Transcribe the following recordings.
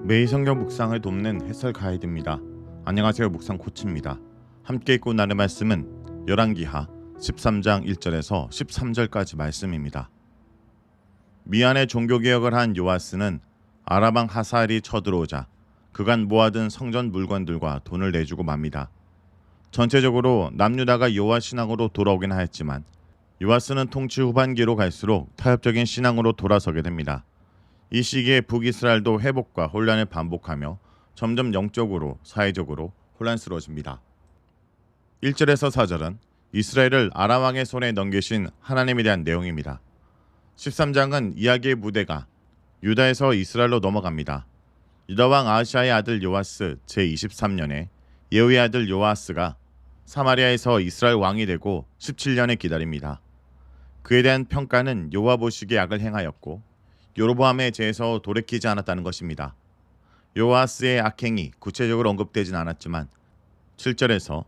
매일 성경 묵상을 돕는 해설 가이드입니다. 안녕하세요. 묵상 코치입니다. 함께 읽고 나눌 말씀은 열왕기하 13장 1절에서 13절까지 말씀입니다. 미안의 종교개혁을 한 요아스는 아람왕 하사엘이 쳐들어오자 그간 모아둔 성전 물건들과 돈을 내주고 맙니다. 전체적으로 남유다가 여호와 신앙으로 돌아오긴 하였지만 요아스는 통치 후반기로 갈수록 타협적인 신앙으로 돌아서게 됩니다. 이 시기에 북이스라엘도 회복과 혼란을 반복하며 점점 영적으로 사회적으로 혼란스러워집니다. 1절에서 4절은 이스라엘을 아람 왕의 손에 넘기신 하나님에 대한 내용입니다. 13장은 이야기의 무대가 유다에서 이스라엘로 넘어갑니다. 유다 왕 아하시아의 아들 요아스 제23년에 예후의 아들 요아스가 사마리아에서 이스라엘 왕이 되고 17년을 기다립니다. 그에 대한 평가는 여호와 보시기에 악을 행하였고 여로보암에 대해서 돌이키지 않았다는 것입니다. 요아스의 악행이 구체적으로 언급되진 않았지만 7절에서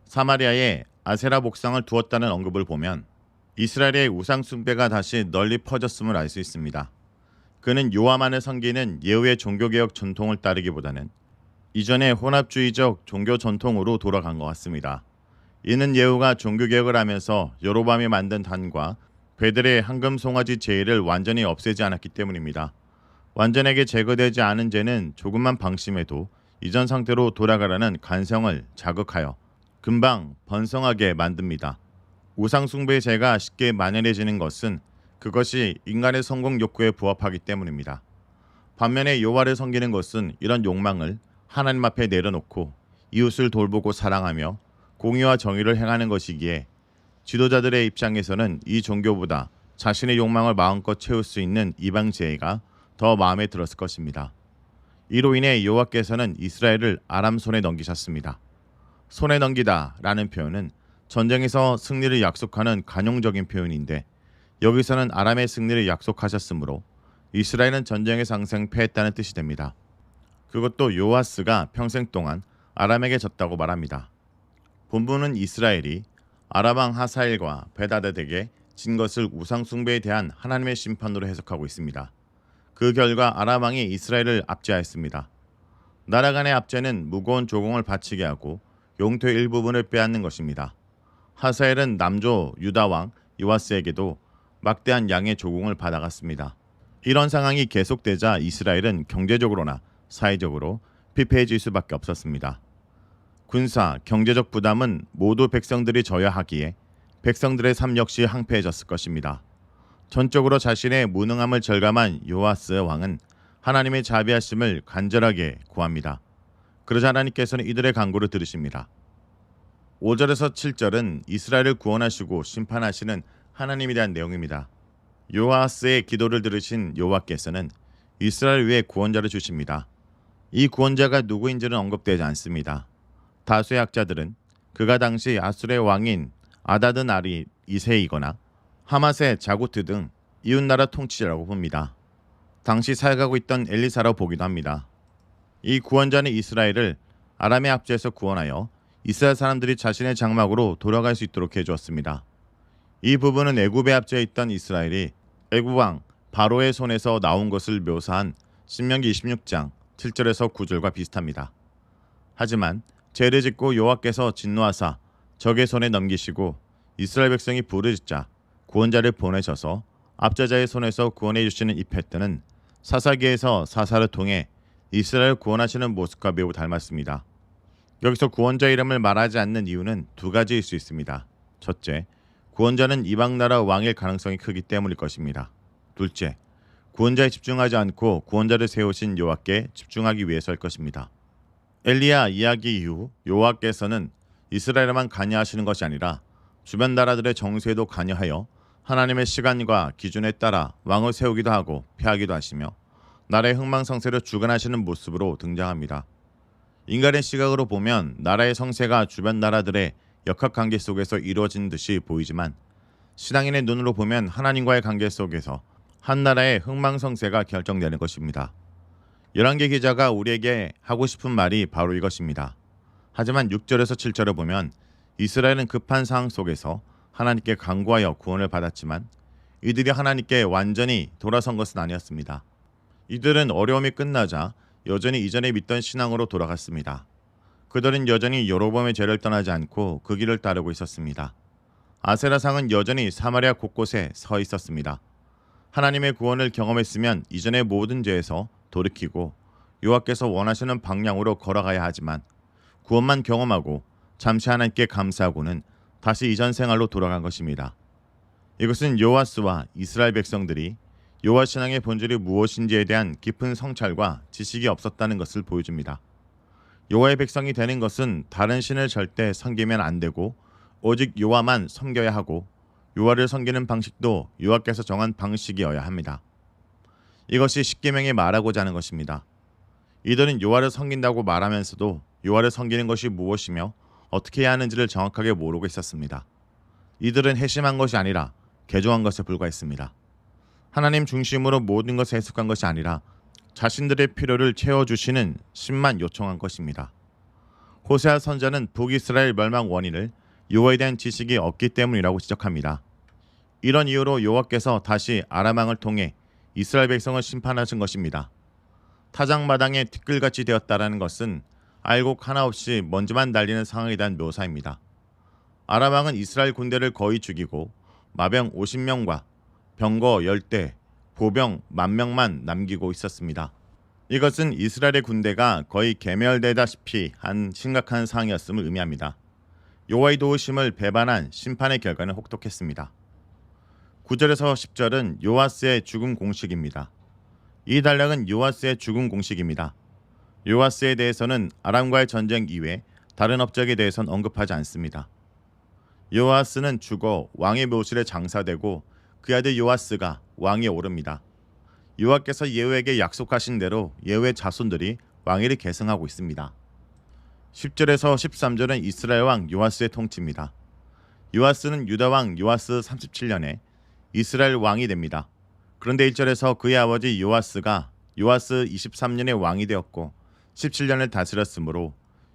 사마리아에 아세라 목상을 두었다는 언급을 보면 이스라엘의 우상 숭배가 다시 널리 퍼졌음을 알 수 있습니다. 그는 요아만을 섬기는 예후의 종교개혁 전통을 따르기보다는 이전의 혼합주의적 종교 전통으로 돌아간 것 같습니다. 이는 예후가 종교개혁을 하면서 여로보암이 만든 단과 베들의 황금 송아지 제의를 완전히 없애지 않았기 때문입니다. 완전하게 제거되지 않은 죄는 조금만 방심해도 이전 상태로 돌아가라는 간성을 자극하여 금방 번성하게 만듭니다. 우상숭배의 죄가 쉽게 만연해지는 것은 그것이 인간의 성공 욕구에 부합하기 때문입니다. 반면에 여호와를 섬기는 것은 이런 욕망을 하나님 앞에 내려놓고 이웃을 돌보고 사랑하며 공의와 정의를 행하는 것이기에 지도자들의 입장에서는 이 종교보다 자신의 욕망을 마음껏 채울 수 있는 이방 제의가 더 마음에 들었을 것입니다. 이로 인해 여호와께서는 이스라엘을 아람 손에 넘기셨습니다. 손에 넘기다 라는 표현은 전쟁에서 승리를 약속하는 관용적인 표현인데 여기서는 아람의 승리를 약속하셨으므로 이스라엘은 전쟁에서 항상 패했다는 뜻이 됩니다. 그것도 요아스가 평생 동안 아람에게 졌다고 말합니다. 본문은 이스라엘이 아람왕 하사엘과 베다닷에게 진 것을 우상숭배에 대한 하나님의 심판으로 해석하고 있습니다. 그 결과 아람왕이 이스라엘을 압제하였습니다. 나라 간의 압제는 무거운 조공을 바치게 하고 영토의 일부분을 빼앗는 것입니다. 하사엘은 남조 유다왕 요아스에게도 막대한 양의 조공을 받아갔습니다. 이런 상황이 계속되자 이스라엘은 경제적으로나 사회적으로 피폐해질 수밖에 없었습니다. 군사, 경제적 부담은 모두 백성들이 져야 하기에 백성들의 삶 역시 황폐해졌을 것입니다. 전적으로 자신의 무능함을 절감한 요아스 왕은 하나님의 자비하심을 간절하게 구합니다. 그러자 하나님께서는 이들의 간구를 들으십니다. 5절에서 7절은 이스라엘을 구원하시고 심판하시는 하나님에 대한 내용입니다. 요아스의 기도를 들으신 여호와께서는 이스라엘 위에 구원자를 주십니다. 이 구원자가 누구인지는 언급되지 않습니다. 다수의 학자들은 그가 당시 아수르의 왕인 아다드 나리 2세이거나 하맛의 자구트 등 이웃나라 통치자라고 봅니다. 당시 살아가고 있던 엘리사라고 보기도 합니다. 이 구원자는 이스라엘을 아람의 압제에서 구원하여 이스라엘 사람들이 자신의 장막으로 돌아갈 수 있도록 해주었습니다. 이 부분은 애굽에 압제해 있던 이스라엘이 애굽 왕 바로의 손에서 나온 것을 묘사한 신명기 26장 7절에서 9절과 비슷합니다. 하지만 죄를 짓고 여호와께서 진노하사 적의 손에 넘기시고 이스라엘 백성이 부르짖자 구원자를 보내셔서 압제자의 손에서 구원해 주시는 이 패턴은 사사기에서 사사를 통해 이스라엘을 구원하시는 모습과 매우 닮았습니다. 여기서 구원자 이름을 말하지 않는 이유는 두 가지일 수 있습니다. 첫째, 구원자는 이방 나라 왕일 가능성이 크기 때문일 것입니다. 둘째, 구원자에 집중하지 않고 구원자를 세우신 여호와께 집중하기 위해서일 것입니다. 엘리야 이야기 이후 여호와께서는 이스라엘만 관여하시는 것이 아니라 주변 나라들의 정세에도 관여하여 하나님의 시간과 기준에 따라 왕을 세우기도 하고 폐하기도 하시며 나라의 흥망성쇠를 주관하시는 모습으로 등장합니다. 인간의 시각으로 보면 나라의 성세가 주변 나라들의 역학관계 속에서 이루어진 듯이 보이지만 신앙인의 눈으로 보면 하나님과의 관계 속에서 한 나라의 흥망성쇠가 결정되는 것입니다. 열왕기 기자가 우리에게 하고 싶은 말이 바로 이것입니다. 하지만 6절에서 7절을 보면 이스라엘은 급한 상황 속에서 하나님께 간구하여 구원을 받았지만 이들이 하나님께 완전히 돌아선 것은 아니었습니다. 이들은 어려움이 끝나자 여전히 이전에 믿던 신앙으로 돌아갔습니다. 그들은 여전히 여로보암의 죄를 떠나지 않고 그 길을 따르고 있었습니다. 아세라상은 여전히 사마리아 곳곳에 서 있었습니다. 하나님의 구원을 경험했으면 이전의 모든 죄에서 돌이키고 여호와께서 원하시는 방향으로 걸어가야 하지만 구원만 경험하고 잠시 하나님께 감사하고는 다시 이전 생활로 돌아간 것입니다. 이것은 요아스와 이스라엘 백성들이 여호와 신앙의 본질이 무엇인지에 대한 깊은 성찰과 지식이 없었다는 것을 보여줍니다. 여호와의 백성이 되는 것은 다른 신을 절대 섬기면 안 되고 오직 여호와만 섬겨야 하고 여호와를 섬기는 방식도 여호와께서 정한 방식이어야 합니다. 이것이 십계명에 말하고자 하는 것입니다. 이들은 여호와를 섬긴다고 말하면서도 여호와를 섬기는 것이 무엇이며 어떻게 해야 하는지를 정확하게 모르고 있었습니다. 이들은 회심한 것이 아니라 개종한 것에 불과했습니다. 하나님 중심으로 모든 것을 해석한 것이 아니라 자신들의 필요를 채워주시는 신만 요청한 것입니다. 호세아 선자는 북이스라엘 멸망 원인을 여호와에 대한 지식이 없기 때문이라고 지적합니다. 이런 이유로 여호와께서 다시 아람 왕을 통해 이스라엘 백성을 심판하신 것입니다. 타작마당에 티끌같이 되었다라는 것은 알곡 하나 없이 먼지만 날리는 상황에 대한 묘사입니다. 아람 왕은 이스라엘 군대를 거의 죽이고 마병 50명과 병거 10대, 보병 10,000명만 남기고 있었습니다. 이것은 이스라엘의 군대가 거의 괴멸되다시피 한 심각한 상황이었음을 의미합니다. 여호와의 도우심을 배반한 심판의 결과는 혹독했습니다. 9절에서 10절은 요아스의 죽음 공식입니다. 이 단락은 요아스의 죽음 공식입니다. 요아스에 대해서는 아람과의 전쟁 이외 다른 업적에 대해서는 언급하지 않습니다. 요아스는 죽어 왕의 묘실에 장사되고 그 아들 요아스가 왕위에 오릅니다. 여호와께서 예후에게 약속하신 대로 예후의 자손들이 왕위를 계승하고 있습니다. 10절에서 13절은 이스라엘 왕 요아스의 통치입니다. 요아스는 유다 왕 요아스 37년에 이스라엘 왕이 됩니다. 그런데 1절에서 그의 아버지 요아스가 요아스 23년에 왕이 되었고 17년을 다스렸으므로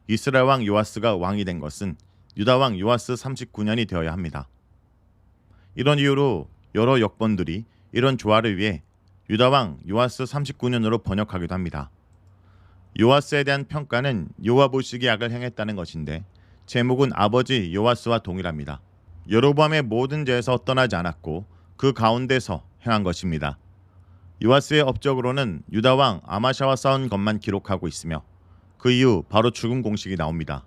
이스라엘 왕 요아스가 왕이 된 것은 유다 왕 요아스 39년이 되어야 합니다. 이런 이유로 여러 역본들이 이런 조화를 위해 유다 왕 요아스 39년으로 번역하기도 합니다. 요아스에 대한 평가는 여호와 보시기에 악을 행했다는 것인데 제목은 아버지 요아스와 동일합니다. 여로보암의 모든 죄에서 떠나지 않았고 그 가운데서 행한 것입니다. 요아스의 업적으로는 유다 왕 아마샤와 싸운 것만 기록하고 있으며 그 이후 바로 죽음 공식이 나옵니다.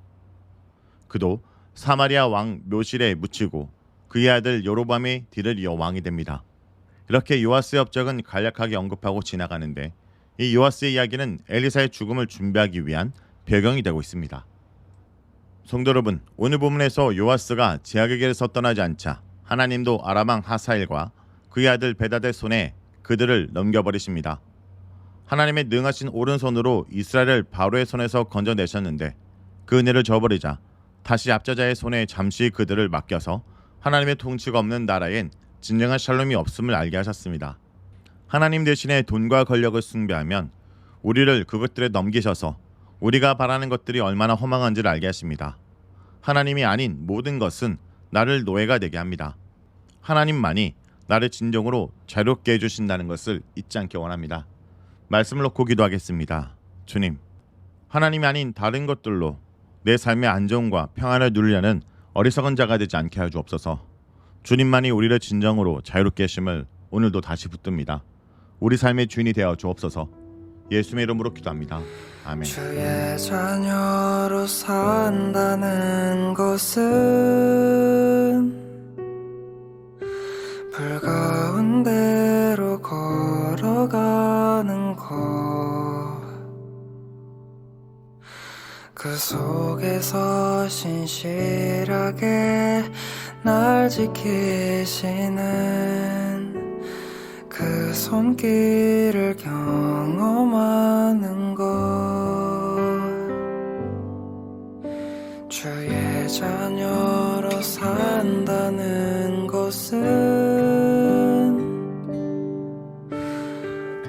그도 사마리아 왕 묘실에 묻히고 그의 아들 여로보암이 뒤를 이어 왕이 됩니다. 이렇게 요아스의 업적은 간략하게 언급하고 지나가는데 이 요아스의 이야기는 엘리사의 죽음을 준비하기 위한 배경이 되고 있습니다. 성도 여러분, 오늘 본문에서 요아스가 제약의 길에서 떠나지 않자 하나님도 아람 왕 하사엘과 그의 아들 베닷의 손에 그들을 넘겨버리십니다. 하나님의 능하신 오른손으로 이스라엘을 바로의 손에서 건져내셨는데 그 은혜를 저버리자 다시 압자자의 손에 잠시 그들을 맡겨서 하나님의 통치가 없는 나라엔 진정한 샬롬이 없음을 알게 하셨습니다. 하나님 대신에 돈과 권력을 숭배하면 우리를 그것들에 넘기셔서 우리가 바라는 것들이 얼마나 허망한지를 알게 하십니다. 하나님이 아닌 모든 것은 나를 노예가 되게 합니다. 하나님만이 나를 진정으로 자유롭게 해주신다는 것을 잊지 않기 원합니다. 말씀을 놓고 기도하겠습니다. 주님, 하나님이 아닌 다른 것들로 내 삶의 안정과 평안을 누리려는 어리석은 자가 되지 않게 하여 주옵소서. 주님만이 우리를 진정으로 자유롭게 하심을 오늘도 다시 붙듭니다. 우리 삶의 주인이 되어 주옵소서. 예수의 이름으로 기도합니다. 아멘. 주의 자녀로 산다는 것은 불 가운데로 걸어가는 것, 그 속에서 신실하게 날 지키시는 그 손길을 경험하는 것, 주의 자녀로 산다는 것은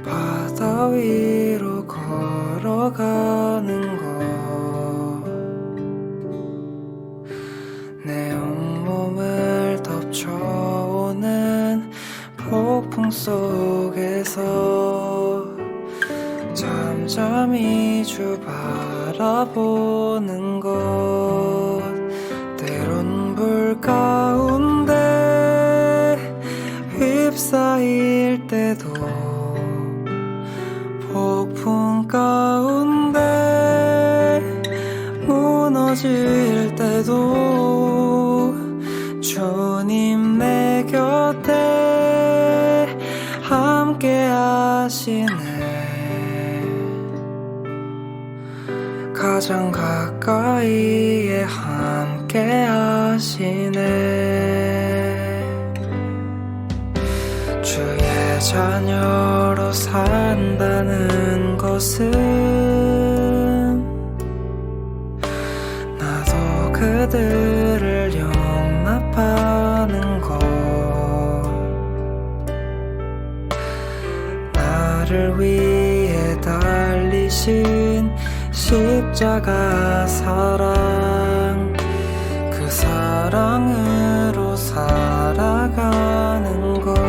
바다 위로 걸어가는 것, 내 온몸을 덮쳐오는 폭풍 속에서 잠잠 잠이주 바라보는 것 때론 불 가운데 휩싸일 때도 폭풍 가운데 무너질 때도 주님 내 곁에 함께 하시네. 가장 가까이에 함께 하시네. 주의 자녀로 산다는 것은 나도 그들을 용납하는 것, 나를 위해 달리신 십자가 사랑, 그 사랑으로 살아가는 것.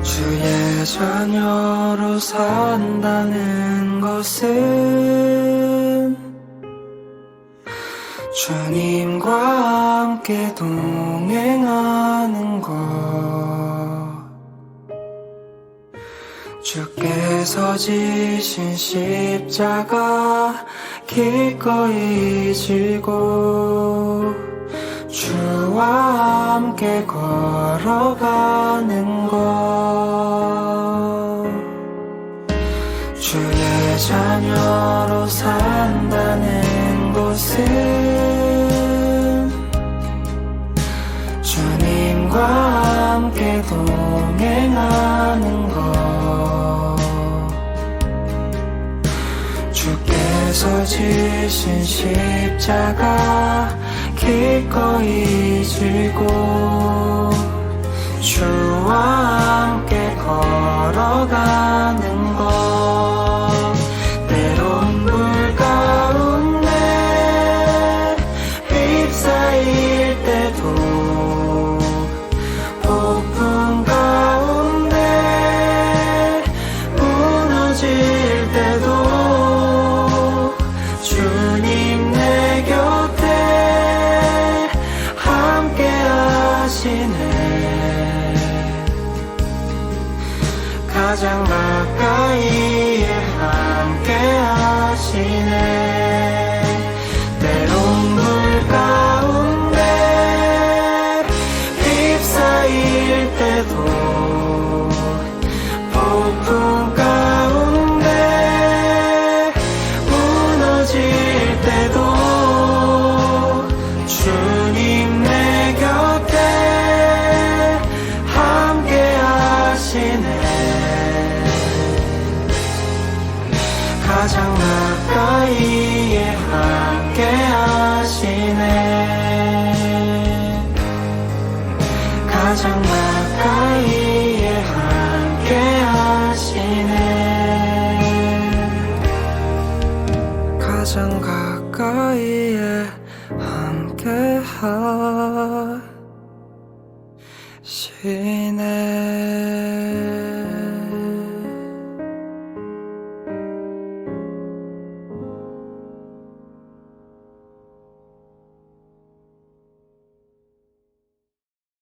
주의 자녀로 산다는 것은 주님과 함께 동행하는 것, 주께서 지신 십자가 기꺼이 지고 주와 함께 걸어가는 것, 주의 자녀로 산다는 것은 주님과 함께 동행하는 것, 주께서 지신 십자가 기꺼이 지고 주와 함께 걸어가는 것, 때론 불 가운데 휩싸일 때도 폭풍 가운데 무너질 때도 주님 내 곁에 함께 하시네. 가장 가까이에 함께 하시네. 때론 불 가운데 휩싸일 때도 폭풍 가운데 무너질 때도 주님 내 곁에 함께 하시네. 가장 가까이에 함께 하시네. 가장 가까이에 함께 하시네. 가장 가까이에 함께 하시네.